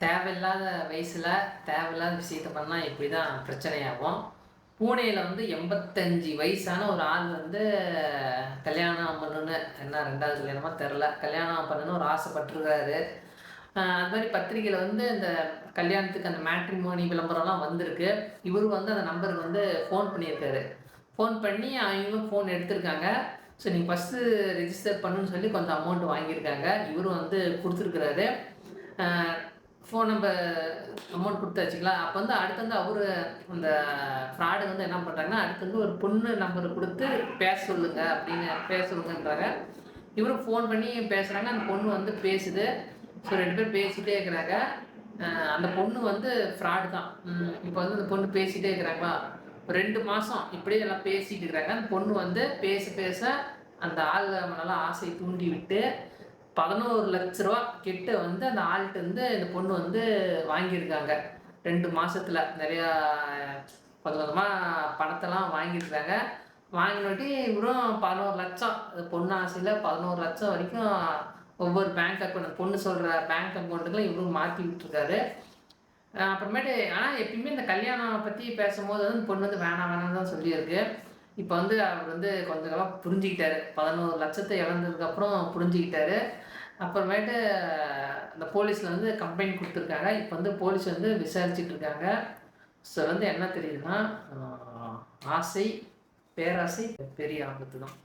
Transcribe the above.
தேவையில்லாத வயசுல தேவையில்லாத விஷயத்த பண்ணா இப்படிதான் பிரச்சனையாகும். பூனேல வந்து 85 வயசான ஒரு ஆள் வந்து கல்யாணம் பண்ணணும்னு என்ன 2வது கல்யாணமா தெர்ல. கல்யாணம் பண்ணணும்னு ஒரு ஆசைப்பட்டுருக்காரு. அது மாரி பத்திரிக்கையில வந்து இந்த கல்யாணத்துக்கு அந்த மேட்ரிமோனி விளம்பரம்லாம் வந்திருக்கு. இவரு வந்து அந்த நம்பருக்கு வந்து ஃபோன் பண்ணியிருக்காரு. ஃபோன் பண்ணி அவங்களும் ஃபோன் எடுத்திருக்காங்க. ஸோ நீங்க ஃபர்ஸ்ட்டு ரிஜிஸ்டர் பண்ணுன்னு சொல்லி கொஞ்சம் அமௌண்ட் வாங்கியிருக்காங்க. இவரும் வந்து குடுத்துருக்கிறாரு. அ ஃபோன் நம்பர் அமௌண்ட் குடுத்தாச்சுங்களா, அப்ப வந்து அடுத்து வந்து அவரு அந்த ஃப்ராடு வந்து என்ன பண்றாங்கன்னா, அடுத்து வந்து ஒரு பொண்ணு நம்பர் குடுத்து பேச சொல்லுங்க அப்படின்னு பேச சொல்லுங்கன்றாங்க. இவரும் ஃபோன் பண்ணி பேசுறாங்க. அந்த பொண்ணு வந்து பேசுது. ஸோ 2 பேரும் பேசிட்டே இருக்கிறாங்க. அ அந்த பொண்ணு வந்து ஃப்ராடு தான். இப்ப வந்து அந்த பொண்ணு பேசிட்டே இருக்கிறாங்களா, ஒரு 2 மாசம் இப்படியே எல்லாம் பேசிட்டு இருக்கிறாங்க. அந்த பொண்ணு வந்து பேச பேச அந்த ஆள் மேலலாம் ஆசைய தூண்டி விட்டு ரூ. 11,00,000 கிட்ட வந்து அந்த ஆள்ட்ட இருந்து இந்த பொண்ணு வந்து வாங்கியிருக்காங்க. 2 மாசத்துல நெறையா கொஞ்சம் கொஞ்சமா பணத்தெல்லாம் வாங்கியிருக்காங்க. வாங்கினவாட்டி இவரும் 11,00,000 பொண்ணு ஆசையில 11,00,000 வரைக்கும் ஒவ்வொரு பேங்க் அக்கவுண்ட் பொண்ணு சொல்ற பேங்க் அக்கவுண்ட்டுக்குலாம் இவரும் மாத்தி விட்டுருக்காரு. அப்புறமேட்டு ஆனா எப்பயுமே இந்த கல்யாணம் பத்தி பேசும்போது வந்து பொண்ணு வந்து வேணாம் வேணாம்னு தான் சொல்லியிருக்கு. இப்ப வந்து அவர் வந்து கொஞ்சம் கொஞ்சமா புரிஞ்சுக்கிட்டாரு. 11,00,000 இழந்ததுக்கப்புறம் புரிஞ்சுக்கிட்டாரு. அப்புறமேட்டு அந்த போலீஸ்ல வந்து கம்ப்ளைண்ட் குடுத்துருக்காங்க. இப்ப வந்து போலீஸ் வந்து விசாரிச்சுட்டு இருக்காங்க. ஸோ வந்து என்ன தெரியுதுன்னா, ஆசை, பேராசை பெரிய ஆபத்து தான்.